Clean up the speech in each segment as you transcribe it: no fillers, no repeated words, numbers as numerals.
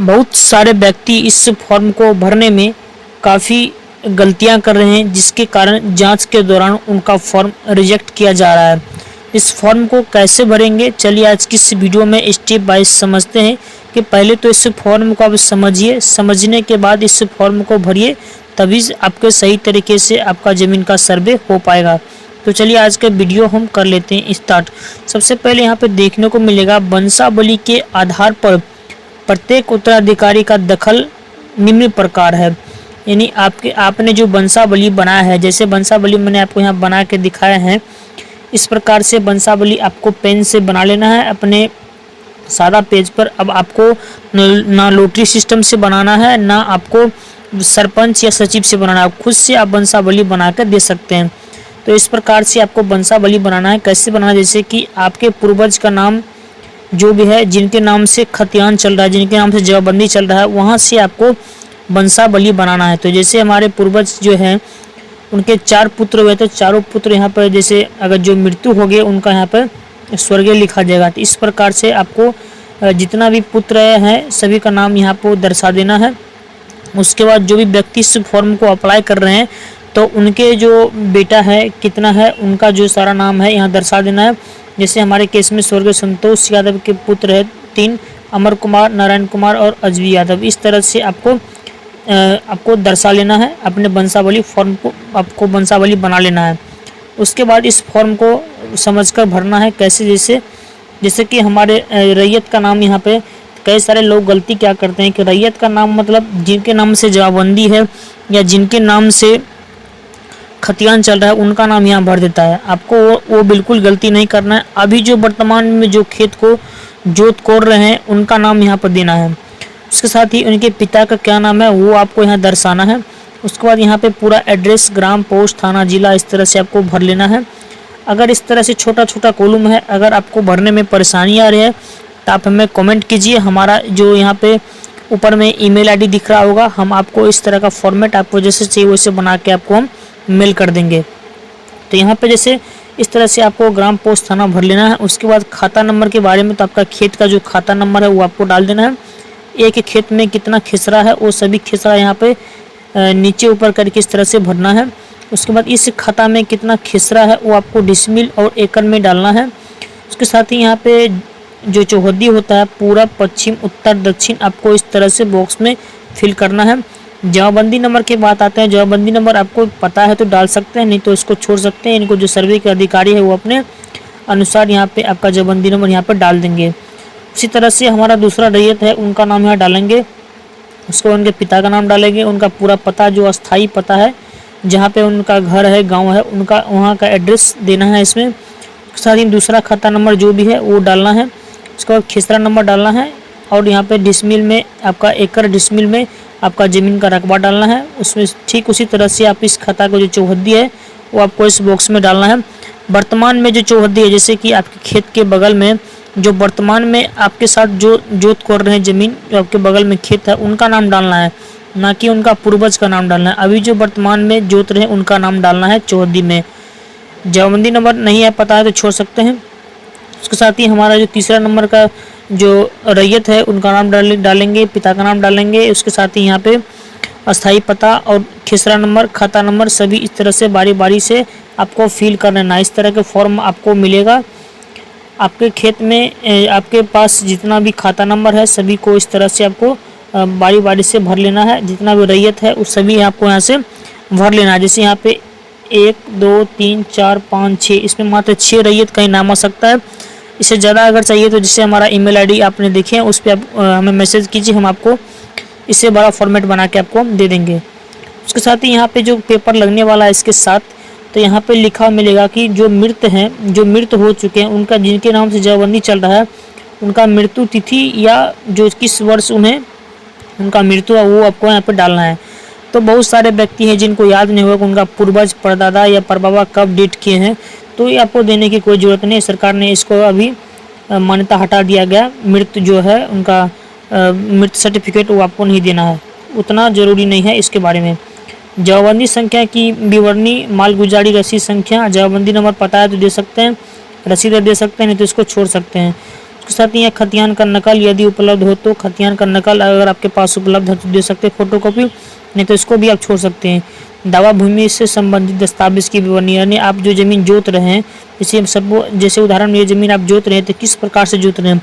बहुत सारे व्यक्ति इस फॉर्म को भरने में काफ़ी गलतियां कर रहे हैं, जिसके कारण जांच के दौरान उनका फॉर्म रिजेक्ट किया जा रहा है। इस फॉर्म को कैसे भरेंगे, चलिए आज की इस वीडियो में स्टेप बाय समझते हैं कि पहले तो इस फॉर्म को आप समझिए, समझने के बाद इस फॉर्म को भरिए, तभी आपके सही तरीके से आपका ज़मीन का सर्वे हो पाएगा। तो चलिए आज का वीडियो हम कर लेते हैं स्टार्ट। सबसे पहले यहाँ पे देखने को मिलेगा वंशावली के आधार पर प्रत्येक उत्तराधिकारी का दखल निम्न प्रकार है। यानी आपने जो वंशावली बनाया है, जैसे वंशावली मैंने आपको यहाँ बना के दिखाया है, इस प्रकार से वंशावली आपको पेन से बना लेना है अपने सादा पेज पर। अब आपको ना लॉटरी सिस्टम से बनाना है, ना आपको सरपंच या सचिव से बनाना है, खुद से आप वंशावली बना कर दे सकते हैं। तो इस प्रकार से आपको वंशावली बनाना है। कैसे बनाना है, जैसे कि आपके पूर्वज का नाम जो भी है, जिनके नाम से खतियान चल रहा है, जिनके नाम से जमाबंदी चल रहा है, वहाँ से आपको वंशावली बनाना है। तो जैसे हमारे पूर्वज जो हैं उनके 4 पुत्र हुए, तो चारों पुत्र यहाँ पर जैसे अगर जो मृत्यु हो गए उनका यहाँ पर स्वर्गीय लिखा जाएगा। तो इस प्रकार से आपको जितना भी पुत्र हैं सभी का नाम यहाँ पर दर्शा देना है। उसके बाद जो भी व्यक्ति इस फॉर्म को अप्लाई कर रहे हैं तो उनके जो बेटा है कितना है, उनका जो सारा नाम है यहाँ दर्शा देना है। जैसे हमारे केस में स्वर्गीय संतोष यादव के पुत्र है 3, अमर कुमार, नारायण कुमार और अजवी यादव। इस तरह से आपको दर्शा लेना है अपने वंशावली फॉर्म को, आपको वंशावली बना लेना है। उसके बाद इस फॉर्म को समझकर भरना है। कैसे, जैसे कि हमारे रैयत का नाम, यहाँ पे कई सारे लोग गलती क्या करते हैं कि रैयत का नाम मतलब जिनके नाम से जमाबंदी है या जिनके नाम से खतियान चल रहा है उनका नाम यहाँ भर देता है। आपको वो बिल्कुल गलती नहीं करना है। अभी जो वर्तमान में जो खेत को जोत कोड़ रहे हैं उनका नाम यहाँ पर देना है। उसके साथ ही उनके पिता का क्या नाम है वो आपको यहाँ दर्शाना है। उसके बाद यहाँ पे पूरा एड्रेस, ग्राम, पोस्ट, थाना, जिला, इस तरह से आपको भर लेना है। अगर इस तरह से छोटा छोटा कॉलम है, अगर आपको भरने में परेशानी आ रही है तो आप हमें कमेंट कीजिए। हमारा जो यहाँ पे ऊपर में ईमेल आईडी दिख रहा होगा, हम आपको इस तरह का फॉर्मेट आपको जैसे चाहिए वैसे बना के आपको हम मेल कर देंगे। तो यहाँ पे जैसे इस तरह से आपको ग्राम, पोस्ट, थाना भर लेना है। उसके बाद खाता नंबर के बारे में, तो आपका खेत का जो खाता नंबर है वो आपको डाल देना है। एक खेत में कितना खिसरा है वो सभी खिसरा यहाँ पे नीचे ऊपर करके इस तरह से भरना है। उसके बाद इस खाता में कितना खिसरा है वो आपको डिसमिल और एकड़ में डालना है। उसके साथ ही यहाँ पे जो चौहद्दी होता है पूरब, पश्चिम, उत्तर, दक्षिण, आपको इस तरह से बॉक्स में फिल करना है। जमाबंदी नंबर की बात आते हैं, जमाबंदी नंबर आपको पता है तो डाल सकते हैं, नहीं तो इसको छोड़ सकते हैं। इनको जो सर्वे के अधिकारी है वो अपने अनुसार यहाँ पे आपका जमाबंदी नंबर यहाँ पर डाल देंगे। उसी तरह से हमारा दूसरा रैयत है, उनका नाम यहाँ डालेंगे। उसको उनके पिता का नाम डालेंगे, उनका पूरा पता जो अस्थाई पता है जहाँ पे उनका घर है, गांव है, उनका वहाँ का एड्रेस देना है इसमें। साथ ही दूसरा खाता नंबर जो भी है वो डालना है। उसके बाद खिसरा नंबर डालना है और यहाँ पे डिसमिल में आपका एकड़, डिसमिल में आपका ज़मीन का रकबा डालना है। उसमें ठीक उसी तरह से आप इस खाता को जो चौहद्दी है वो आपको इस बॉक्स में डालना है। वर्तमान में जो चौहद्दी है, जैसे कि आपके खेत के बगल में जो वर्तमान में आपके साथ जो जोत कोड़ रहे हैं ज़मीन, जो आपके बगल में खेत है उनका नाम डालना है, ना कि उनका पूर्वज का नाम डालना है। अभी जो वर्तमान में जोत रहे हैं उनका नाम डालना है चौहद्दी में। जमाबंदी नंबर नहीं है पता है तो छोड़ सकते हैं। उसके साथ ही हमारा जो तीसरा नंबर का जो रैयत है उनका नाम डालेंगे, पिता का नाम डालेंगे। उसके साथ ही यहाँ पे अस्थाई पता और खिसरा नंबर, खाता नंबर सभी इस तरह से बारी बारी से आपको फिल करना है। इस तरह के फॉर्म आपको मिलेगा आपके खेत में। आपके पास जितना भी खाता नंबर है सभी को इस तरह से आपको बारी बारी से भर लेना है। जितना भी रैयत है उस सभी आपको यहाँ से भर लेना है। जैसे यहाँ पे 1, 2, 3, 4, 5, 6, इसमें मात्र 6 रैयत का ही नाम आ सकता है। इससे ज़्यादा अगर चाहिए तो जिससे हमारा ईमेल आईडी आपने देखे हैं उस पर आप हमें मैसेज कीजिए, हम आपको इससे बड़ा फॉर्मेट बना के आपको दे देंगे। उसके साथ ही यहाँ पे जो पेपर लगने वाला है इसके साथ, तो यहाँ पे लिखा मिलेगा कि जो मृत हैं, जो मृत हो चुके हैं, उनका जिनके नाम से जमाबंदी चल रहा है उनका मृत्यु तिथि या जो किस वर्ष उन्हें उनका मृत्यु है वो आपको यहाँ पे डालना है। तो बहुत सारे व्यक्ति हैं जिनको याद नहीं होगा कि उनका पूर्वज, परदादा या परबाबा कब डेट किए हैं, तो ये आपको देने की कोई ज़रूरत नहीं। सरकार ने इसको अभी मान्यता हटा दिया गया। मृत जो है उनका मृत सर्टिफिकेट वो आपको नहीं देना है, उतना ज़रूरी नहीं है इसके बारे में। जमाबंदी संख्या की विवरणी, मालगुजारी रसीद संख्या, जमाबंदी नंबर पता है तो दे सकते हैं, रसीद दे सकते हैं, नहीं तो इसको छोड़ सकते हैं। उसके साथ ही खतियान का नकल यदि उपलब्ध हो तो खतियान का नकल अगर आपके पास उपलब्ध है तो दे सकते हैं फोटोकॉपी, नहीं तो इसको भी आप छोड़ सकते हैं। दावा भूमि से संबंधित दस्तावेज की विवरणी, यानी आप जो ज़मीन जोत रहे हैं, इसे सब जैसे उदाहरण में ये ज़मीन आप जोत रहे हैं तो किस प्रकार से जोत रहे हैं,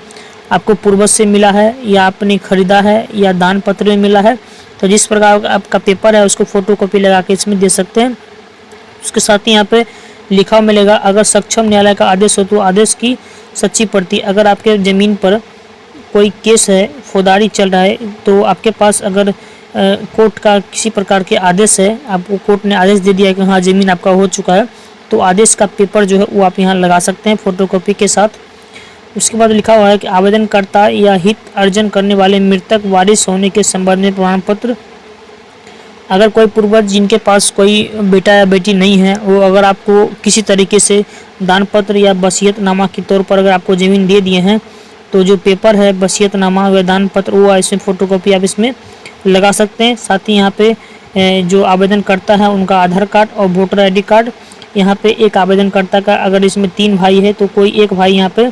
आपको पूर्वज से मिला है या आपने खरीदा है या दान पत्र में मिला है, तो जिस प्रकार आपका पेपर है उसको फोटोकॉपी लगा के इसमें दे सकते हैं। उसके साथ ही यहाँ पे लिखा मिलेगा अगर सक्षम न्यायालय का आदेश हो तो आदेश की सच्ची प्रति। अगर आपके ज़मीन पर कोई केस है, फौजदारी चल रहा है, तो आपके पास अगर कोर्ट का किसी प्रकार के आदेश है, आपको कोर्ट ने आदेश दे दिया कि हाँ ज़मीन आपका हो चुका है, तो आदेश का पेपर जो है वो आप यहाँ लगा सकते हैं फोटोकॉपी के साथ। उसके बाद लिखा हुआ है कि आवेदनकर्ता या हित अर्जन करने वाले मृतक वारिस होने के संबंध में प्रमाण पत्र। अगर कोई पूर्वज जिनके पास कोई बेटा या बेटी नहीं है, वो अगर आपको किसी तरीके से दान पत्र या वसीयतनामा के तौर पर अगर आपको ज़मीन दे दिए हैं, तो जो पेपर है वसीयतनामा या दान पत्र वो इसमें फ़ोटोकॉपी आप इसमें लगा सकते हैं। साथ ही यहाँ पे जो आवेदनकर्ता है उनका आधार कार्ड और वोटर ID कार्ड। यहाँ पे एक आवेदनकर्ता का अगर इसमें 3 भाई है तो कोई एक भाई, यहाँ पे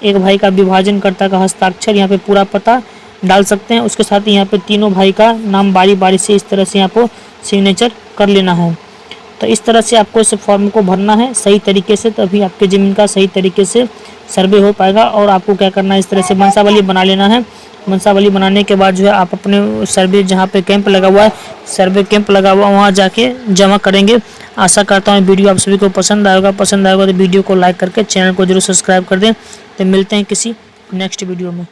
एक भाई का विभाजनकर्ता का हस्ताक्षर, यहाँ पे पूरा पता डाल सकते हैं। उसके साथ ही यहाँ पे तीनों भाई का नाम बारी बारी से इस तरह से यहाँ पर सिग्नेचर कर लेना है। तो इस तरह से आपको इस फॉर्म को भरना है सही तरीके से, तभी आपके ज़मीन का सही तरीके से सर्वे हो पाएगा। और आपको क्या करना है, इस तरह से वंशावली बना लेना है। वंशावली बनाने के बाद जो है आप अपने सर्वे जहाँ पे कैंप लगा हुआ है, सर्वे कैंप लगा हुआ वहाँ जाके जमा करेंगे। आशा करता हूँ वीडियो आप सभी को पसंद आएगा तो वीडियो को लाइक करके चैनल को जरूर सब्सक्राइब कर दें। तो मिलते हैं किसी नेक्स्ट वीडियो में।